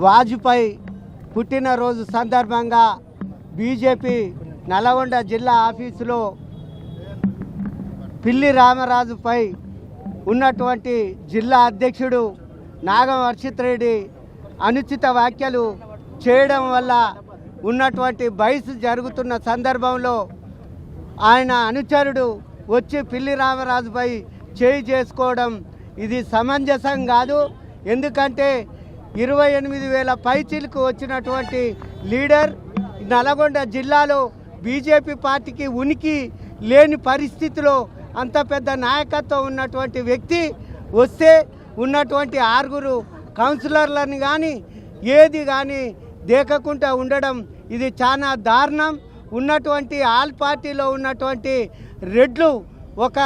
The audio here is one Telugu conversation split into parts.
వాజ్పేయి పుట్టినరోజు సందర్భంగా బీజేపీ నల్గొండ జిల్లా ఆఫీసులో పిల్లి రామరాజుపై ఉన్నటువంటి జిల్లా అధ్యక్షుడు నాగం వర్షిత్ రెడ్డి అనుచిత వ్యాఖ్యలు చేయడం వల్ల ఉన్నటువంటి బహిస్ జరుగుతున్న సందర్భంలో ఆయన అనుచరుడు వచ్చి పిల్లి రామరాజుపై చేయి చేసుకోవడం ఇది సమంజసం కాదు. ఎందుకంటే 28,000 పైచిలకు వచ్చినటువంటి లీడర్ నల్గొండ జిల్లాలో బీజేపీ పార్టీకి ఉనికి లేని పరిస్థితిలో అంత పెద్ద నాయకత్వం ఉన్నటువంటి వ్యక్తి వస్తే ఉన్నటువంటి 6 కౌన్సిలర్లను కానీ ఏది కానీ దేకకుండా ఉండడం ఇది చాలా దారుణం. ఉన్నటువంటి ఆల్ పార్టీలో ఉన్నటువంటి రెడ్లు ఒక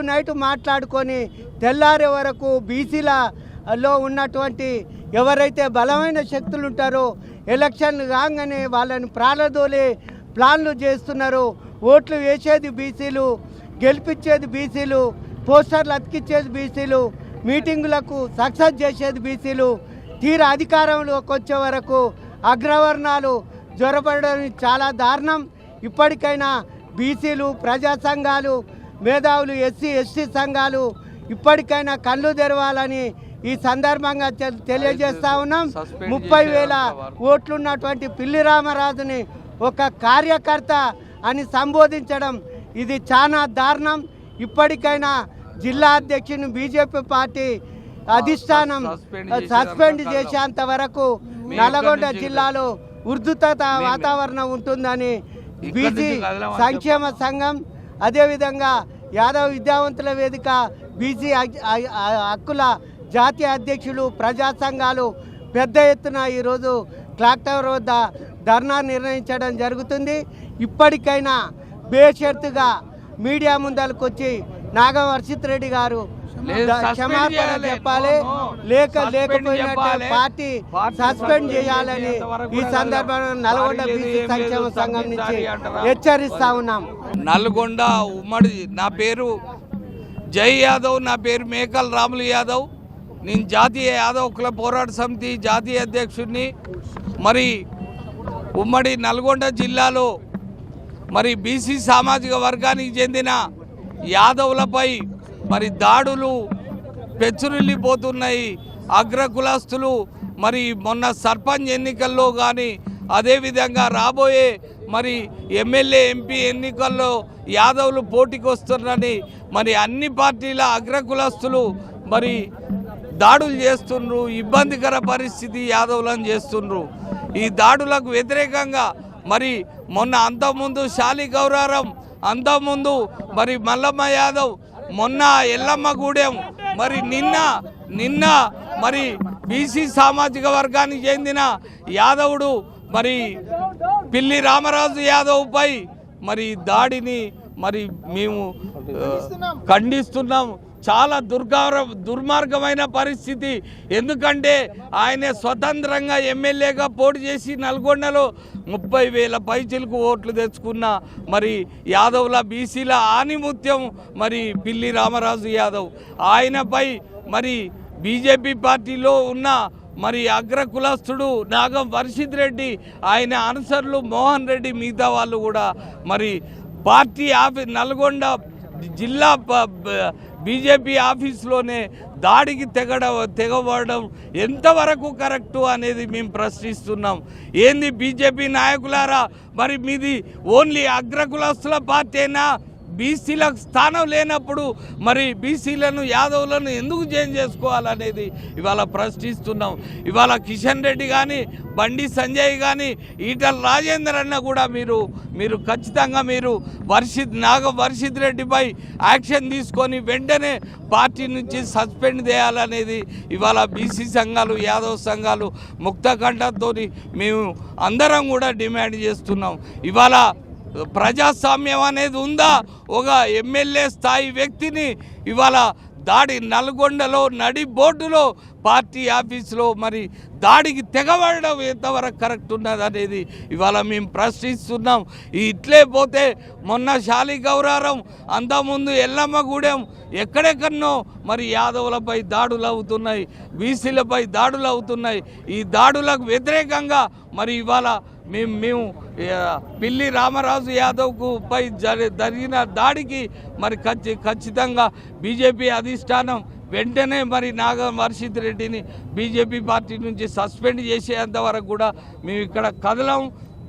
నైటు మాట్లాడుకొని తెల్లారే వరకు బీసీలలో ఉన్నటువంటి ఎవరైతే బలమైన శక్తులు ఉంటారో ఎలక్షన్లు కాగానే వాళ్ళని ప్రాణదోలే ప్లాన్లు చేస్తున్నారు. ఓట్లు వేసేది బీసీలు, గెలిపించేది బీసీలు, పోస్టర్లు అతికిచ్చేది బీసీలు, మీటింగులకు సక్సెస్ చేసేది బీసీలు. తీరా అధికారంలోకి వచ్చే వరకు అగ్రవర్ణాలు జ్వరపడడం చాలా దారుణం. ఇప్పటికైనా బీసీలు, ప్రజా సంఘాలు, మేధావులు, ఎస్సీ ఎస్టీ సంఘాలు ఇప్పటికైనా కళ్ళు తెరవాలని ఈ సందర్భంగా తెలియజేస్తా ఉన్నాం. 30,000 ఓట్లున్నటువంటి పిల్లి రామరాజుని ఒక కార్యకర్త అని సంబోధించడం ఇది చాలా దారుణం. ఇప్పటికైనా జిల్లా అధ్యక్షుని బీజేపీ పార్టీ అధిష్టానం సస్పెండ్ చేసేంత వరకు నల్గొండ జిల్లాలో ఉర్దుత వాతావరణం ఉంటుందని బీసీ సంక్షేమ సంఘం, అదేవిధంగా యాదవ్ విద్యావంతుల వేదిక, బీసీ హక్కుల జాతీయ అధ్యక్షులు, ప్రజా సంఘాలు పెద్ద ఎత్తున ఈరోజు క్లాక్ టవర్ వద్ద ధర్నా నిర్వహించడం జరుగుతుంది. ఇప్పటికైనా బేషరతుగా మీడియా ముందరకు వచ్చి నాగం వర్షిత్ రెడ్డి గారు క్షమాపణ చెప్పాలి, లేకపోయినట్టు పార్టీ సస్పెండ్ చేయాలని ఈ సందర్భంగా నల్గొండ బీసీ సంక్షేమ సంఘం నుంచి హెచ్చరిస్తా ఉన్నాం. నల్గొండ ఉమ్మడి, నా పేరు జై యాదవ్, నా పేరు మేకల్ రాములు యాదవ్. నేను జాతీయ యాదవ్ కుల పోరాట సమితి జాతీయ అధ్యక్షుడిని. మరి ఉమ్మడి నల్గొండ జిల్లాలో మరి బీసీ సామాజిక వర్గానికి చెందిన యాదవులపై మరి దాడులు పెచ్చురిల్లిపోతున్నాయి. అగ్రకులస్తులు మరి మొన్న సర్పంచ్ ఎన్నికల్లో కానీ అదేవిధంగా రాబోయే మరి ఎమ్మెల్యే ఎంపీ ఎన్నికల్లో యాదవులు పోటీకి వస్తున్నారని మరి అన్ని పార్టీల అగ్రకులస్తులు మరి దాడులు చేస్తుండ్రు. ఇబ్బందికర పరిస్థితి యాదవులను చేస్తుండ్రు. ఈ దాడులకు వ్యతిరేకంగా మరి మొన్న అంతకుముందు శాలి గౌరారం, అంతకుముందు మరి మల్లమ్మ యాదవ్, మొన్న ఎల్లమ్మగూడెం, మరి నిన్న మరి బీసీ సామాజిక వర్గానికి చెందిన యాదవుడు మరి పిల్లి రామరాజు యాదవ్పై మరి దాడిని మరి మేము ఖండిస్తున్నాం. చాలా దుర్మార్గమైన పరిస్థితి. ఎందుకంటే ఆయన స్వతంత్రంగా ఎమ్మెల్యేగా పోటీ చేసి నల్గొండలో 30,000 పైచిలకు ఓట్లు తెచ్చుకున్న మరి యాదవ్ల బీసీల ఆనిముత్యం మరి పిల్లి రామరాజు యాదవ్. ఆయనపై మరి బీజేపీ పార్టీలో ఉన్న మరి అగ్రకులస్తుడు నాగం వర్షిత్ రెడ్డి, ఆయన అనుసరులు మోహన్ రెడ్డి, మిగతా వాళ్ళు కూడా మరి పార్టీ నల్గొండ జిల్లా బీజేపీ ఆఫీస్లోనే దాడికి తెగబడడం ఎంతవరకు కరెక్టు అనేది మేము ప్రశ్నిస్తున్నాం. ఏంది బీజేపీ నాయకులారా, మరి మీది ఓన్లీ అగ్రకులస్తుల పార్టీనా? బీసీలకు స్థానం లేనప్పుడు మరి బీసీలను యాదవులను ఎందుకు చేంజ్ చేసుకోవాలనేది ఇవాళ ప్రశ్నిస్తున్నాం. ఇవాళ కిషన్ రెడ్డి కానీ, బండి సంజయ్ కానీ, ఈటల రాజేందర్ అన్న కూడా మీరు ఖచ్చితంగా మీరు వర్షిత్ రెడ్డిపై యాక్షన్ తీసుకొని వెంటనే పార్టీ నుంచి సస్పెండ్ చేయాలనేది ఇవాళ బీసీ సంఘాలు, యాదవ్ సంఘాలు ముక్తకంఠంతో మేము అందరం కూడా డిమాండ్ చేస్తున్నాం. ఇవాళ ప్రజాస్వామ్యం అనేది ఉందా? ఒక ఎమ్మెల్యే స్థాయి వ్యక్తిని ఇవాళ దాడి నల్గొండలో నడి బోర్డులో పార్టీ ఆఫీసులో మరి దాడికి తెగబడడం ఎంతవరకు కరెక్ట్ ఉన్నది అనేది ఇవాళ మేము ప్రశ్నిస్తున్నాం. ఇట్లే పోతే మొన్న శాలిగౌరారం అంతకుముందు ఎల్లమ్మగూడెం ఎక్కడెక్కడనో మరి యాదవులపై దాడులు అవుతున్నాయి, బీసీలపై దాడులు అవుతున్నాయి. ఈ దాడులకు వ్యతిరేకంగా మరి ఇవాళ మేము పిల్లి రామరాజు యాదవ్కు పై జరిగిన దాడికి మరి ఖచ్చితంగా బీజేపీ అధిష్టానం వెంటనే మరి నాగం వర్షిత్ రెడ్డిని బీజేపీ పార్టీ నుంచి సస్పెండ్ చేసేంత వరకు కూడా మేము ఇక్కడ కదలం.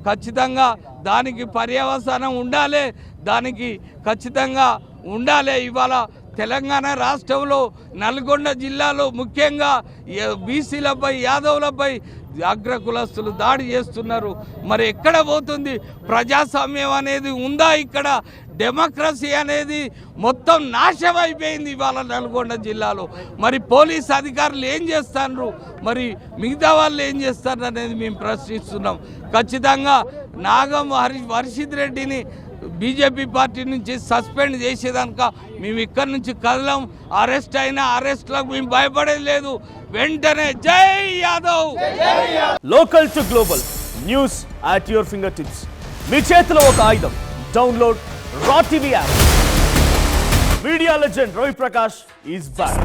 ఖచ్చితంగా దానికి పర్యవసానం ఉండాలి, దానికి ఖచ్చితంగా ఉండాలి. ఇవాళ తెలంగాణ రాష్ట్రంలో నల్గొండ జిల్లాలో ముఖ్యంగా బీసీలపై యాదవులపై అగ్రకులస్తులు దాడి చేస్తున్నారు. మరి ఎక్కడ పోతుంది ప్రజాస్వామ్యం అనేది ఉందా? ఇక్కడ డెమోక్రసీ అనేది మొత్తం నాశనం అయిపోయింది ఇవాళ నల్గొండ జిల్లాలో. మరి పోలీస్ అధికారులు ఏం చేస్తున్నారు, మరి మిగతా వాళ్ళు ఏం చేస్తారు అనేది మేము ప్రశ్నిస్తున్నాం. ఖచ్చితంగా నాగం వర్షిత్ రెడ్డిని బీజేపీ పార్టీ నుంచి సస్పెండ్ చేసేదాక మేము ఇక్కడి నుంచి కదలం. అరెస్ట్ అయినా అరెస్ట్లకు మేము భయపడేది లేదు. వెంటనే Jai Yadav. Local to global news at your fingertips. మీ చేతిలో ఒక ఆయుధం. Download Raw TV app. Media legend Ravi Prakash is back.